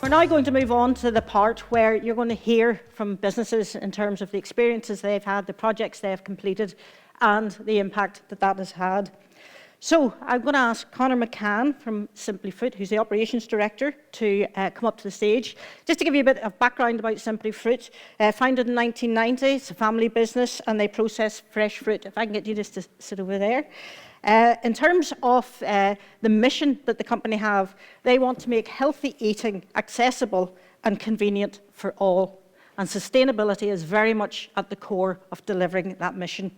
We're now going to move on to the part where you're going to hear from businesses in terms of the experiences they've had, the projects they have completed, and the impact that that has had. So I'm going to ask Conor McCann from Simply Fruit, who's the Operations Director, to come up to the stage. Just to give you a bit of background about Simply Fruit, founded in 1990, it's a family business and they process fresh fruit. If I can get you just to sit over there. In terms of the mission that the company have, they want to make healthy eating accessible and convenient for all. And sustainability is very much at the core of delivering that mission.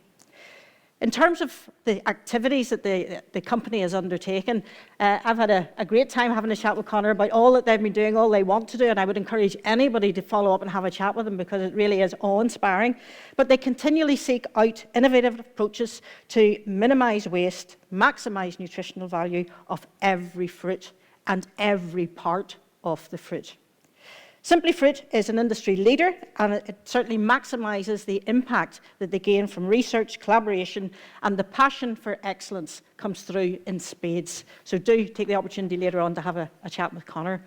In terms of the activities that the company has undertaken, I've had a great time having a chat with Conor about all that they've been doing, all they want to do, and I would encourage anybody to follow up and have a chat with them because it really is awe-inspiring. But they continually seek out innovative approaches to minimise waste, maximise nutritional value of every fruit and every part of the fruit. Simply Fruit is an industry leader and it certainly maximises the impact that they gain from research, collaboration and the passion for excellence comes through in spades. So do take the opportunity later on to have a chat with Conor.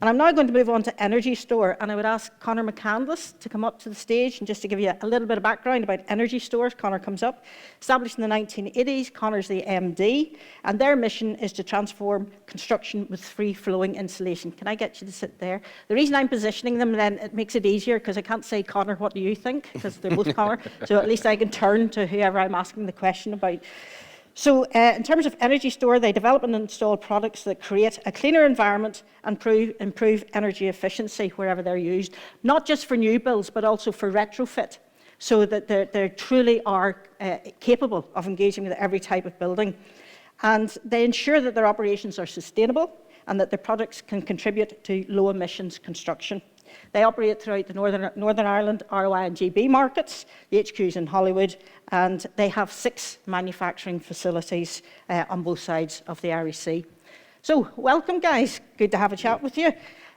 And I'm now going to move on to Energy Store, and I would ask Conor McCandless to come up to the stage and just to give you a little bit of background about Energy Stores. Conor comes up. Established in the 1980s, Conor's the MD, and their mission is to transform construction with free-flowing insulation. Can I get you to sit there? The reason I'm positioning them then, it makes it easier because I can't say, Conor, what do you think? Because they're both Conor, so at least I can turn to whoever I'm asking the question about. So in terms of Energy Store, they develop and install products that create a cleaner environment and improve energy efficiency wherever they're used, not just for new builds, but also for retrofit, so that they truly are capable of engaging with every type of building. And they ensure that their operations are sustainable and that their products can contribute to low emissions construction. They operate throughout the Northern Ireland, ROI and GB markets. The HQ is in Hollywood, and they have 6 manufacturing facilities on both sides of the Irish Sea. So, welcome guys, good to have a chat with you.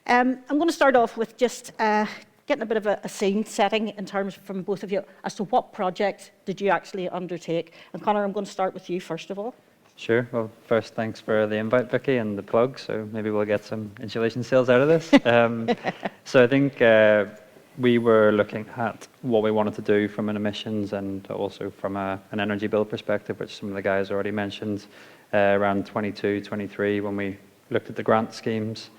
I'm going to start off with just getting a bit of a scene setting in terms from both of you as to what project did you actually undertake. And Conor, I'm going to start with you first of all. Sure. Well, first, thanks for the invite, Vicky, and the plug. So maybe we'll get some insulation sales out of this. So I think we were looking at what we wanted to do from an emissions and also from an energy bill perspective, which some of the guys already mentioned, around 22, 23, when we looked at the grant schemes,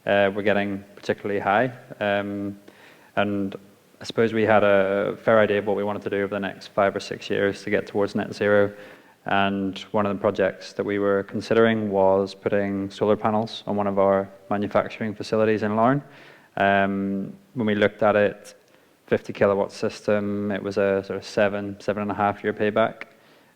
were getting particularly high. And I suppose we had a fair idea of what we wanted to do over the next 5 or 6 years to get towards net zero. And one of the projects that we were considering was putting solar panels on one of our manufacturing facilities in Larne. When we looked at it, 50 kilowatt system, it was a sort of 7.5 year payback.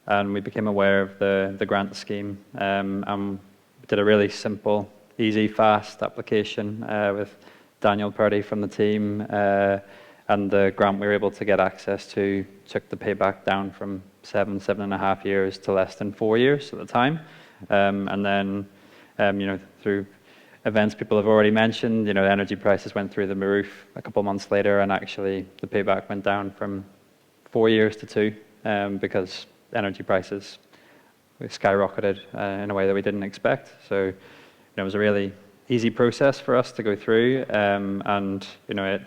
And we became aware of the grant scheme and did a really simple, easy, fast application with Daniel Purdy from the team. And the grant we were able to get access to took the payback down from 7.5 years to less than 4 years at the time. And then, through events people have already mentioned, energy prices went through the roof a couple of months later, and actually the payback went down from 4 years to 2 because energy prices skyrocketed in a way that we didn't expect. So, it was a really easy process for us to go through, and it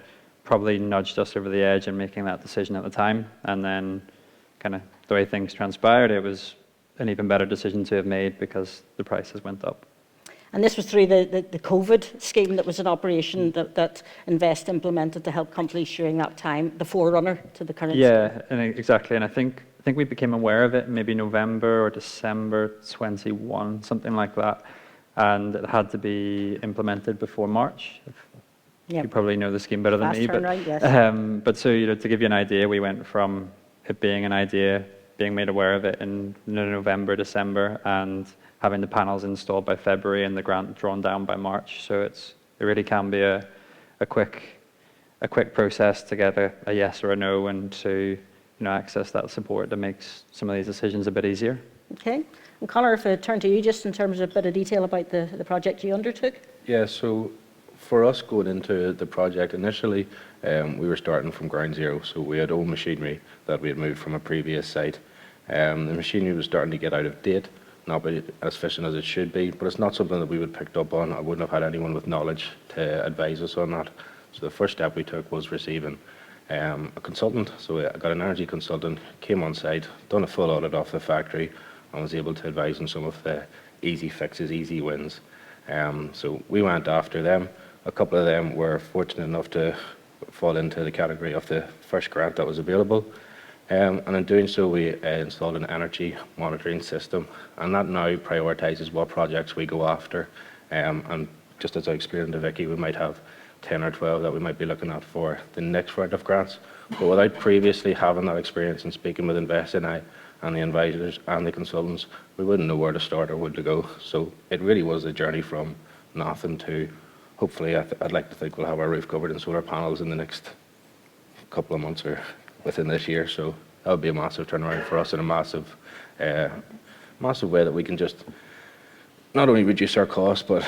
probably nudged us over the edge in making that decision at the time. And then kind of the way things transpired, it was an even better decision to have made because the prices went up. And this was through the COVID scheme that was in operation that Invest implemented to help companies during that time, the forerunner to the current scheme. And exactly. And I think we became aware of it maybe November or December 21, something like that. And it had to be implemented before March. Yep. You probably know the scheme better than me. But so to give you an idea, we went from it being an idea, being made aware of it in November, December, and having the panels installed by February and the grant drawn down by March. So it really can be a quick process to get a yes or a no, and to access that support that makes some of these decisions a bit easier. Okay. And Conor, if I turn to you just in terms of a bit of detail about the project you undertook. Yeah, so for us going into the project initially, we were starting from ground zero. So we had old machinery that we had moved from a previous site. The machinery was starting to get out of date. not be as efficient as it should be, but it's not something that we would picked up on. I wouldn't have had anyone with knowledge to advise us on that. So the first step we took was receiving a consultant. So I got an energy consultant, came on site, done a full audit of the factory, and was able to advise on some of the easy fixes, easy wins. So we went after them. A couple of them were fortunate enough to fall into the category of the first grant that was available. And in doing so, we installed an energy monitoring system, and that now prioritises what projects we go after. And just as I explained to Vicky, we might have 10 or 12 that we might be looking at for the next round of grants. But without previously having that experience and speaking with InvestNI and the advisors and the consultants, we wouldn't know where to start or where to go. So it really was a journey from nothing to, hopefully, I'd like to think we'll have our roof covered in solar panels in the next couple of months or within this year. So that would be a massive turnaround for us, and a massive way that we can just not only reduce our costs, but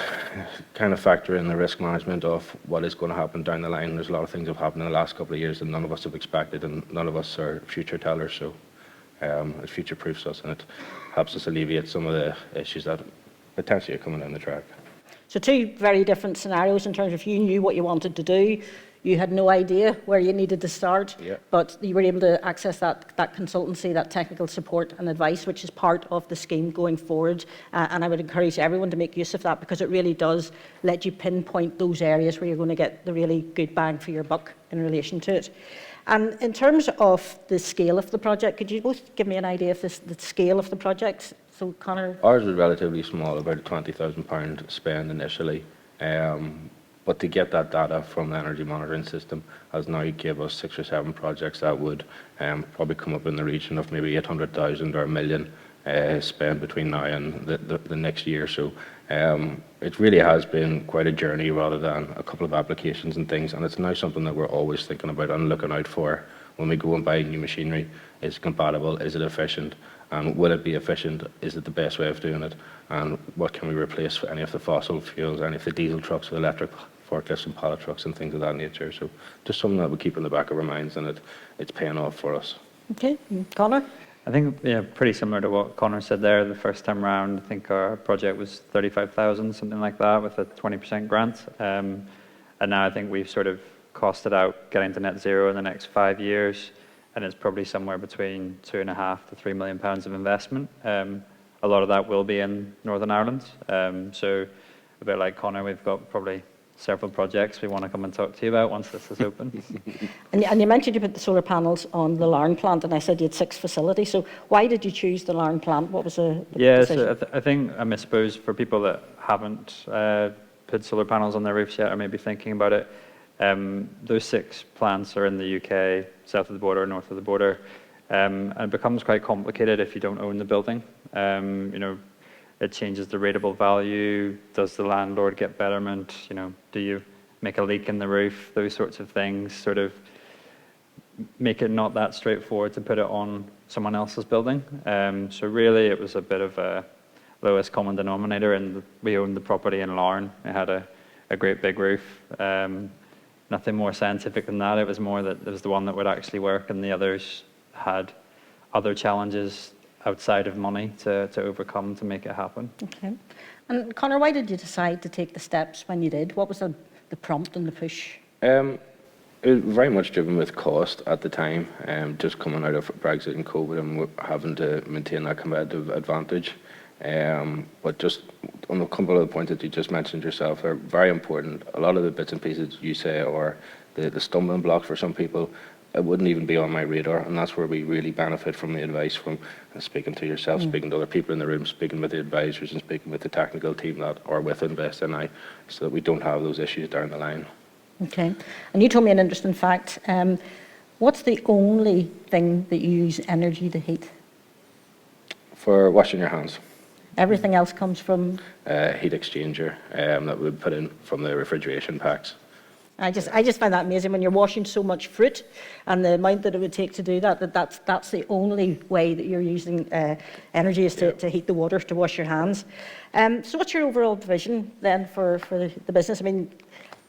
kind of factor in the risk management of what is going to happen down the line. There's a lot of things that have happened in the last couple of years that none of us have expected, and none of us are future tellers. So it future-proofs us, and it helps us alleviate some of the issues that potentially are coming down the track. So two very different scenarios in terms of you knew what you wanted to do. You had no idea where you needed to start, but you were able to access that consultancy, that technical support and advice, which is part of the scheme going forward. And I would encourage everyone to make use of that, because it really does let you pinpoint those areas where you're going to get the really good bang for your buck in relation to it. And in terms of the scale of the project, could you both give me an idea of the scale of the project? So, Conor? Ours was relatively small, about a £20,000 spend initially. But to get that data from the energy monitoring system has now gave us 6 or 7 projects that would probably come up in the region of maybe 800,000 or $1 million spent between now and the next year. So it really has been quite a journey rather than a couple of applications and things. And it's now something that we're always thinking about and looking out for when we go and buy new machinery. Is it compatible? Is it efficient? And will it be efficient? Is it the best way of doing it? And what can we replace for any of the fossil fuels, any of the diesel trucks with electric forklifts and pallet trucks and things of that nature? So just something that we keep in the back of our minds, and it's paying off for us. Okay, Conor? I think, yeah, pretty similar to what Conor said there. The first time round, I think our project was 35,000, something like that, with a 20% grant. And now I think we've sort of costed out getting to net zero in the next 5 years, and it's probably somewhere between £2.5 to £3 million of investment. A lot of that will be in Northern Ireland. So a bit like Conor, we've got probably several projects we want to come and talk to you about once this is open. And you mentioned you put the solar panels on the Larne plant, and I said you had 6 facilities. So why did you choose the Larne plant? What was the decision? So I think, I suppose for people that haven't put solar panels on their roofs yet, or maybe thinking about it, those 6 plants are in the UK, south of the border, north of the border, and it becomes quite complicated if you don't own the building. It changes the rateable value. Does the landlord get betterment? Do you make a leak in the roof? Those sorts of things sort of make it not that straightforward to put it on someone else's building. So really it was a bit of a lowest common denominator, and we owned the property in Larne. It had a great big roof. Nothing more scientific than that. It was more that it was the one that would actually work, and the others had other challenges outside of money to overcome to make it happen. Okay. And Conor, why did you decide to take the steps when you did? What was the prompt and the push? It was very much driven with cost at the time, just coming out of Brexit and COVID and having to maintain that competitive advantage. But just on a couple of the points that you just mentioned yourself are very important. A lot of the bits and pieces you say are the stumbling block for some people. It wouldn't even be on my radar, and that's where we really benefit from the advice from speaking to yourself, speaking to other people in the room, speaking with the advisors and speaking with the technical team that are with InvestNI, so that we don't have those issues down the line. Okay. And you told me an interesting fact. What's the only thing that you use energy to heat? For washing your hands. Everything else comes from? Heat exchanger that we put in from the refrigeration packs. I just find that amazing when you're washing so much fruit, and the amount that it would take to do that's the only way that you're using energy is to heat the water to wash your hands. So what's your overall vision then for the business? I mean,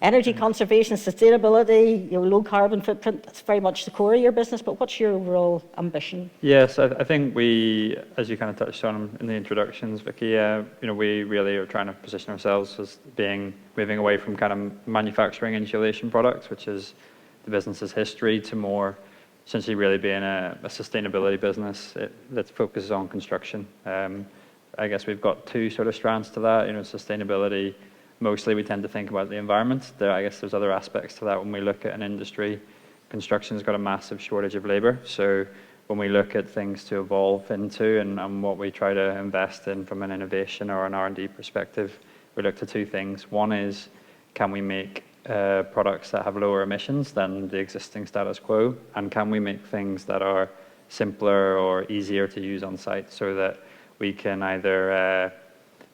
Energy conservation, sustainability, low carbon footprint, that's very much the core of your business, but what's your overall ambition? Yes, I think we, as you kind of touched on in the introductions, Vicky, we really are trying to position ourselves as moving away from kind of manufacturing insulation products, which is the business's history, to more essentially really being a sustainability business that focuses on construction. I guess we've got two sort of strands to that, sustainability. Mostly we tend to think about the environment. I guess there's other aspects to that when we look at an industry. Construction's got a massive shortage of labour, so when we look at things to evolve into and what we try to invest in from an innovation or an R&D perspective, we look to two things. One is, can we make products that have lower emissions than the existing status quo, and can we make things that are simpler or easier to use on site so that we can either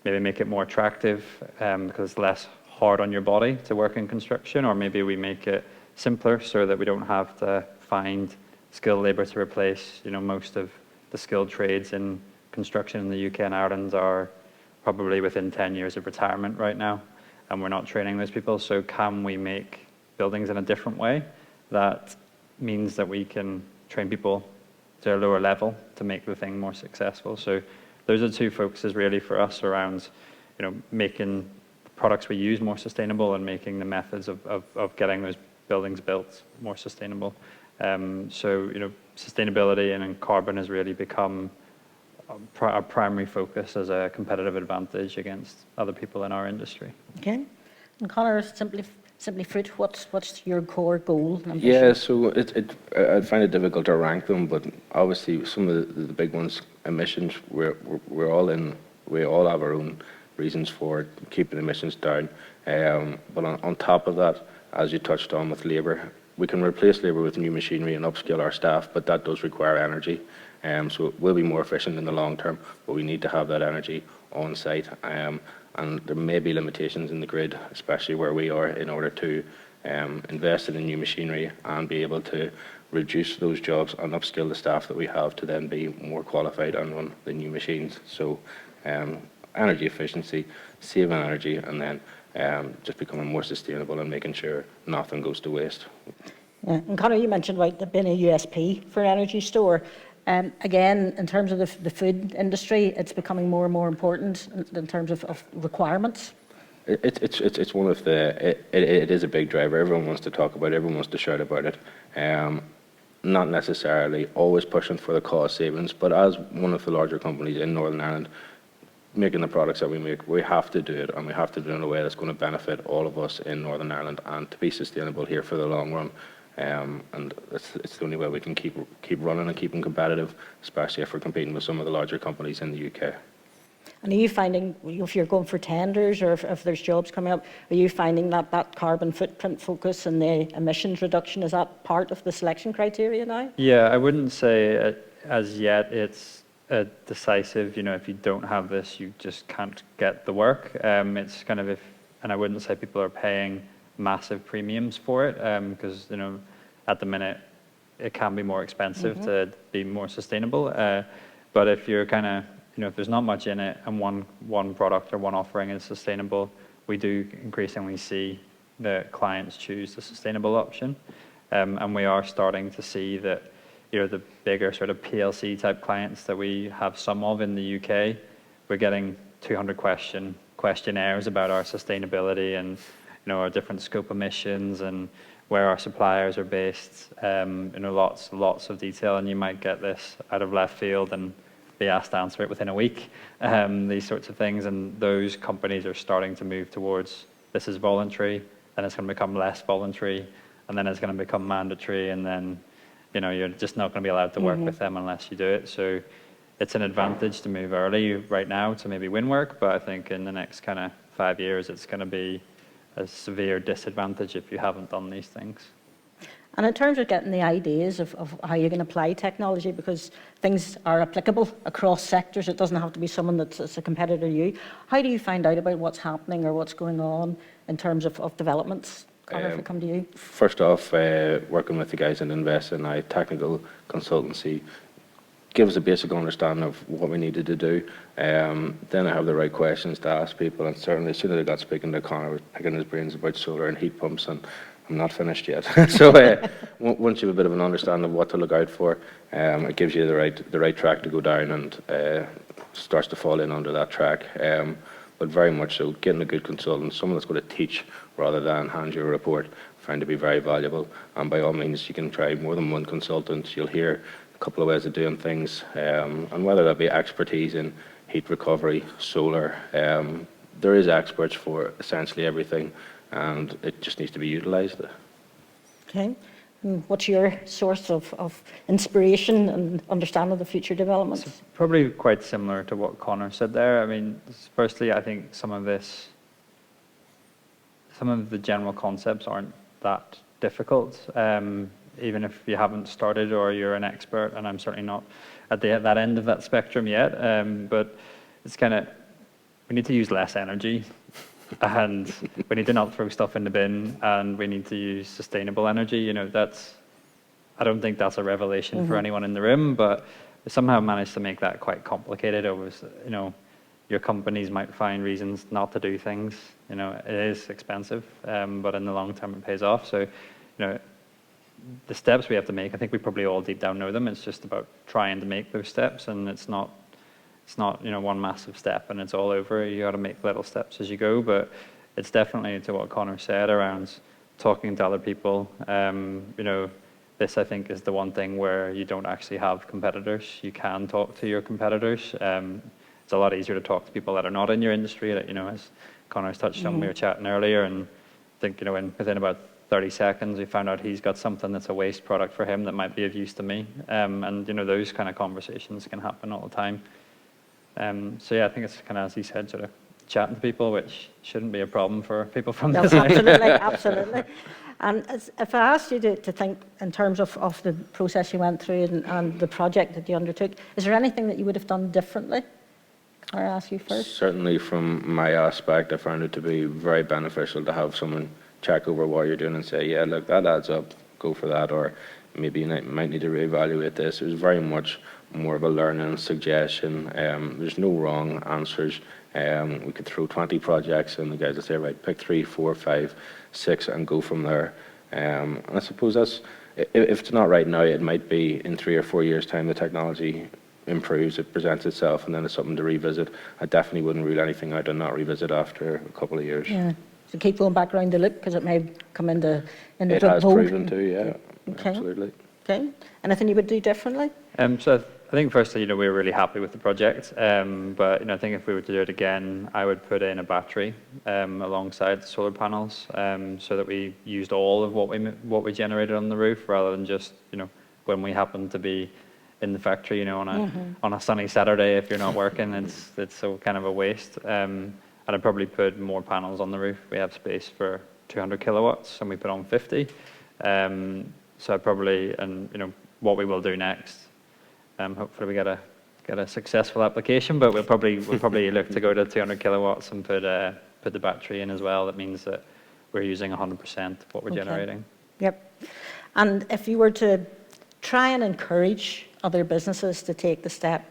maybe make it more attractive because it's less hard on your body to work in construction, or maybe we make it simpler so that we don't have to find skilled labour to replace. Most of the skilled trades in construction in the UK and Ireland are probably within 10 years of retirement right now, and we're not training those people. So can we make buildings in a different way that means that we can train people to a lower level to make the thing more successful? So those are the two focuses really for us around, making products we use more sustainable and making the methods of getting those buildings built more sustainable. Sustainability and carbon has really become our primary focus as a competitive advantage against other people in our industry. Okay. And Conor, Simply Fruit, what's your core goal? And ambition? Yeah, so I find it difficult to rank them, but obviously some of the big ones, emissions, we all have our own reasons for keeping emissions down. But on top of that, as you touched on with labour, we can replace labour with new machinery and upskill our staff, but that does require energy. So it will be more efficient in the long term, but we need to have that energy on site. And there may be limitations in the grid, especially where we are, in order to invest in the new machinery and be able to reduce those jobs and upskill the staff that we have to then be more qualified and run the new machines. So energy efficiency, saving energy, and then just becoming more sustainable and making sure nothing goes to waste. Yeah. And Conor, you mentioned about there being a USP for Energy Store. Again, in terms of the food industry, it's becoming more and more important in terms of requirements. It's one of the, it is a big driver. Everyone wants to talk about it, everyone wants to shout about it. Not necessarily always pushing for the cost savings, but as one of the larger companies in Northern Ireland, making the products that we make, we have to do it, and we have to do it in a way that's going to benefit all of us in Northern Ireland and to be sustainable here for the long run. And it's the only way we can keep running and keeping competitive, especially if we're competing with some of the larger companies in the UK. And are you finding, if you're going for tenders or if there's jobs coming up, are you finding that carbon footprint focus and the emissions reduction, is that part of the selection criteria now? Yeah, I wouldn't say as yet it's a decisive, if you don't have this, you just can't get the work. It's kind of and I wouldn't say people are paying massive premiums for it, because at the minute it can be more expensive to be more sustainable. But if you're kind of, if there's not much in it and one product or one offering is sustainable, we do increasingly see that clients choose the sustainable option. And we are starting to see that the bigger sort of PLC type clients that we have some of in the UK, we're getting 200 questionnaires about our sustainability and our different scope emissions and where our suppliers are based, lots of detail, and you might get this out of left field and be asked to answer it within a week, these sorts of things, and those companies are starting to move towards this is voluntary, then it's going to become less voluntary, and then it's going to become mandatory, and then you're just not going to be allowed to work with them unless you do it. So it's an advantage to move early right now to maybe win work, but I think in the next kind of 5 years it's going to be a severe disadvantage if you haven't done these things. And in terms of getting the ideas of how you can apply technology, because things are applicable across sectors, it doesn't have to be someone that's a competitor to you. How do you find out about what's happening or what's going on in terms of developments? Conor, if we come to you. First off, working with the guys in Invest and technical consultancy, give us a basic understanding of what we needed to do. Then I have the right questions to ask people, and certainly as soon as I got speaking to Conor, I was picking his brains about solar and heat pumps, and I'm not finished yet. So once you have a bit of an understanding of what to look out for, it gives you the right track to go down, and starts to fall in under that track. But very much so, getting a good consultant, someone that's going to teach rather than hand you a report, found to be very valuable. And by all means, you can try more than one consultant. You'll hear a couple of ways of doing things, and whether that be expertise in heat recovery, solar, there is experts for essentially everything, and it just needs to be utilised. Okay. And what's your source of inspiration and understanding of the future developments? Probably quite similar to what Conor said there. I mean, firstly, I think some of the general concepts aren't that difficult, even if you haven't started or you're an expert, and I'm certainly not at that end of that spectrum yet. But it's kind of, we need to use less energy, and we need to not throw stuff in the bin, and we need to use sustainable energy. You know, I don't think that's a revelation for anyone in the room, but we somehow managed to make that quite complicated. You know, your companies might find reasons not to do things. You know, it is expensive, but in the long term it pays off. So, you know, the steps we have to make, I think we probably all deep down know them. It's just about trying to make those steps, and it's not, you know, one massive step and it's all over. You got to make little steps as you go, but it's definitely to what Conor said around talking to other people. You know, this I think is the one thing where you don't actually have competitors. You can talk to your competitors. It's a lot easier to talk to people that are not in your industry. That, you know, as Conor's touched on, we were chatting earlier, and I think, you know, within about 30 seconds, we found out he's got something that's a waste product for him that might be of use to me. And, you know, those kind of conversations can happen all the time. So yeah, I think it's kind of, as he said, sort of chatting to people, which shouldn't be a problem for people from No, this. absolutely, absolutely. And if I asked you to think in terms of the process you went through and the project that you undertook, is there anything that you would have done differently? Can I ask you first? Certainly from my aspect, I found it to be very beneficial to have someone check over what you're doing and say, yeah, look, that adds up, go for that, or maybe you might need to reevaluate this. It was very much more of a learning suggestion. There's no wrong answers. We could throw 20 projects and the guys would say, right, pick 3, 4, 5, 6 and go from there. And I suppose that's, if it's not right now, it might be in 3 or 4 years' time the technology improves, it presents itself, and then it's something to revisit. I definitely wouldn't rule anything out and not revisit after a couple of years. Yeah. So keep going back around the loop because it may come into It has vogue. proven to, yeah, Okay. absolutely. Okay. Anything you would do differently? So I think firstly, you know, we were really happy with the project, but, you know, I think if we were to do it again, I would put in a battery alongside the solar panels, so that we used all of what we generated on the roof, rather than just, you know, when we happen to be in the factory, you know, on a sunny Saturday, if you're not working, it's so kind of a waste. And I'd probably put more panels on the roof. We have space for 200 kilowatts, and we put on 50. So I probably, and you know, what we will do next. Hopefully we get a successful application, but we'll probably look to go to 200 kilowatts and put the battery in as well. That means that we're using 100% of what we're generating. Yep. And if you were to try and encourage other businesses to take the step,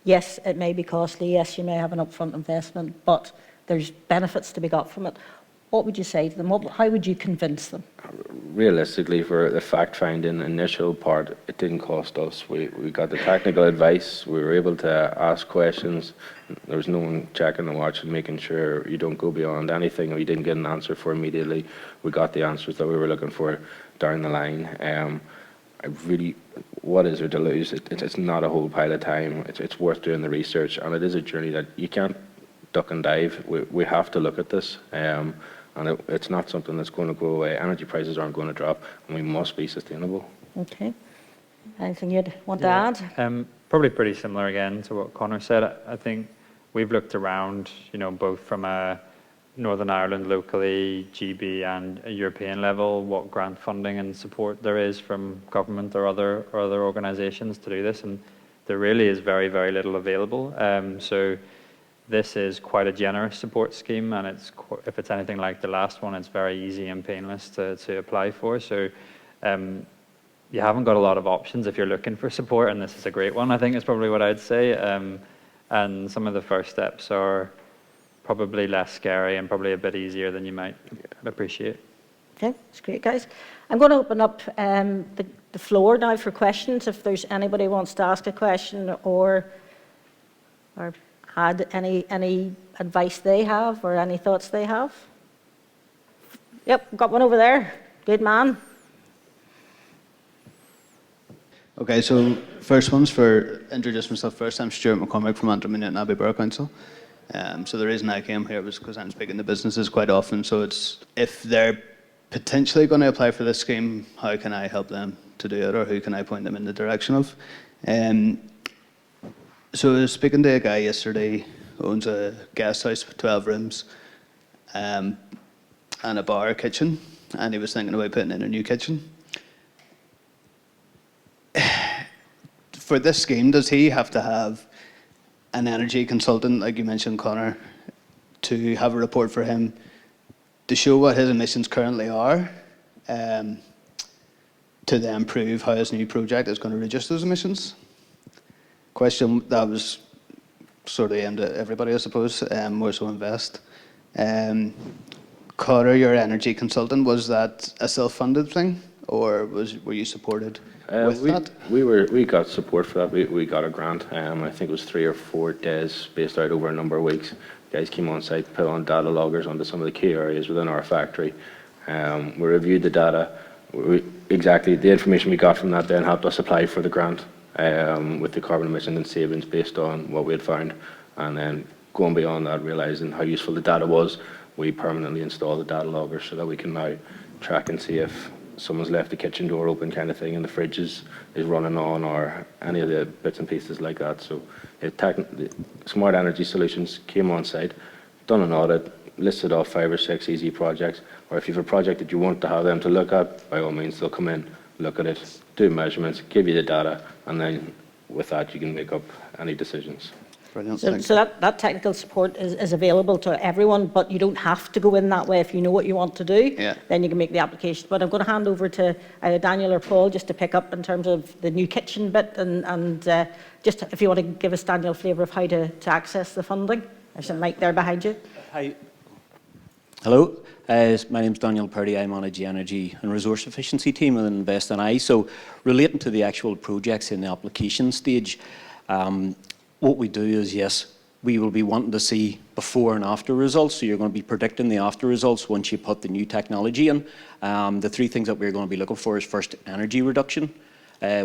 yes, it may be costly, yes, you may have an upfront investment, but there's benefits to be got from it. What would you say to them? How would you convince them? Realistically, for the fact-finding initial part, it didn't cost us. We got the technical advice. We were able to ask questions. There was no one checking the watch and making sure you don't go beyond anything or you didn't get an answer for immediately. We got the answers that we were looking for down the line. What is there to lose? It's not a whole pile of time. It's worth doing the research, and it is a journey that you can't duck and dive. We have to look at this. And it's not something that's going to go away. Energy prices aren't going to drop, and we must be sustainable. Okay. Anything you'd want to add? Probably pretty similar again to what Conor said. I think we've looked around, you know, both from a Northern Ireland locally, GB and a European level, what grant funding and support there is from government or other organisations to do this, and there really is very, very little available. So this is quite a generous support scheme, and if it's anything like the last one, it's very easy and painless to apply for. So you haven't got a lot of options if you're looking for support, and this is a great one, I think is probably what I'd say. And some of the first steps are probably less scary and probably a bit easier than you might appreciate. Okay, that's great, guys. I'm going to open up the floor now for questions. If there's anybody who wants to ask a question or add any advice they have or any thoughts they have. Yep, got one over there. Good man. Okay, so first one's for introduce myself first. I'm Stuart McCormick from Antrim and Abbey Borough Council. So the reason I came here was because I'm speaking to businesses quite often. So it's if they're potentially going to apply for this scheme, how can I help them to do it, or who can I point them in the direction of? So I was speaking to a guy yesterday who owns a guest house with 12 rooms and a bar kitchen, and he was thinking about putting in a new kitchen. For this scheme, does he have to have an energy consultant, like you mentioned, Connor, to have a report for him to show what his emissions currently are, to then prove how his new project is going to reduce those emissions? Question that was sort of aimed at everybody, I suppose, more so Invest. Connor, your energy consultant, was that a self-funded thing, or were you supported with that? We got support for that. We got a grant. I think it was 3 or 4 days, spaced out over a number of weeks. Guys came on site, put on data loggers onto some of the key areas within our factory. We reviewed the data. Exactly the information we got from that then helped us apply for the grant with the carbon emission and savings based on what we had found. And then going beyond that, realising how useful the data was, we permanently installed the data loggers so that we can now track and see if someone's left the kitchen door open kind of thing and the fridge is running on, or any of the bits and pieces like that. So Smart Energy Solutions came on site, done an audit, listed off 5 or 6 easy projects, or if you have a project that you want to have them to look at, by all means they'll come in, look at it, do measurements, give you the data, and then with that you can make up any decisions. Brilliant. So that technical support is available to everyone, but you don't have to go in that way. If you know what you want to do, then you can make the application. But I'm going to hand over to either Daniel or Paul just to pick up in terms of the new kitchen bit, and just if you want to give us, Daniel, a flavour of how to access the funding. There's a mic there behind you. Hi. Hello, my name's Daniel Purdy. I manage the energy and resource efficiency team within Invest NI. So relating to the actual projects in the application stage, what we do is, yes, we will be wanting to see before and after results. So you're going to be predicting the after results once you put the new technology in. The 3 things that we're going to be looking for is first energy reduction,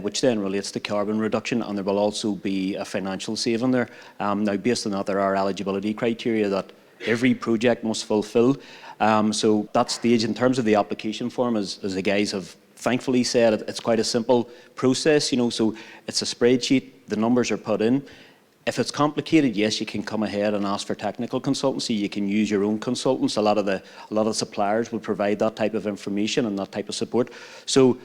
which then relates to carbon reduction, and there will also be a financial saving there. Now, based on that, there are eligibility criteria that every project must fulfil. So that stage, in terms of the application form, as the guys have thankfully said, it's quite a simple process, you know, so it's a spreadsheet, the numbers are put in. If it's complicated, yes, you can come ahead and ask for technical consultancy. You can use your own consultants. A lot of suppliers will provide that type of information and that type of support. So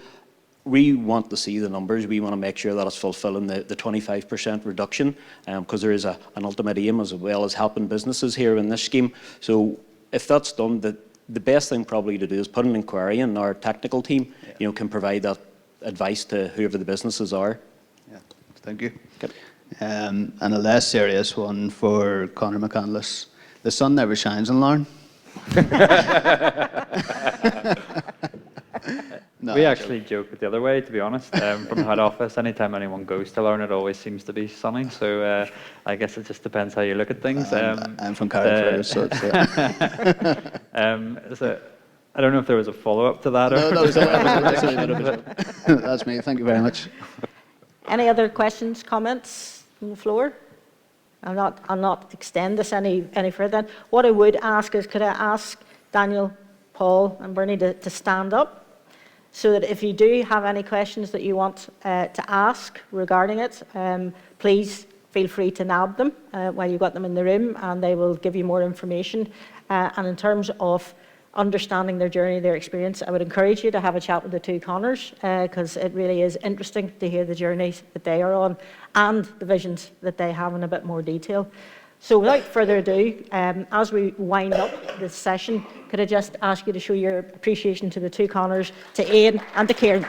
we want to see the numbers. We want to make sure that it's fulfilling the 25% reduction, because there is an ultimate aim as well as helping businesses here in this scheme. So if that's done, the best thing probably to do is put an inquiry in. Our technical team, you know, can provide that advice to whoever the businesses are. Yeah, thank you. Okay. And a less serious one for Conor McCandless. The sun never shines in Larne. No, We actually joke it the other way, to be honest. From the head office, anytime anyone goes to Larne, it always seems to be sunny. So I guess it just depends how you look at things. I'm from Carrickfergus, so it's, So I don't know if there was a follow-up to that. No, that was it. That's me. Thank you very much. Any other questions, comments from the floor? I'll not extend this any further. What I would ask is, could I ask Daniel, Paul, and Bernie to stand up, so that if you do have any questions that you want to ask regarding it, please feel free to nab them while you've got them in the room, and they will give you more information. And in terms of understanding their journey, their experience, I would encourage you to have a chat with the 2 Connors, because it really is interesting to hear the journeys that they are on and the visions that they have in a bit more detail. So without further ado, as we wind up this session, could I just ask you to show your appreciation to the 2 Connors, to Ian and to Kieran.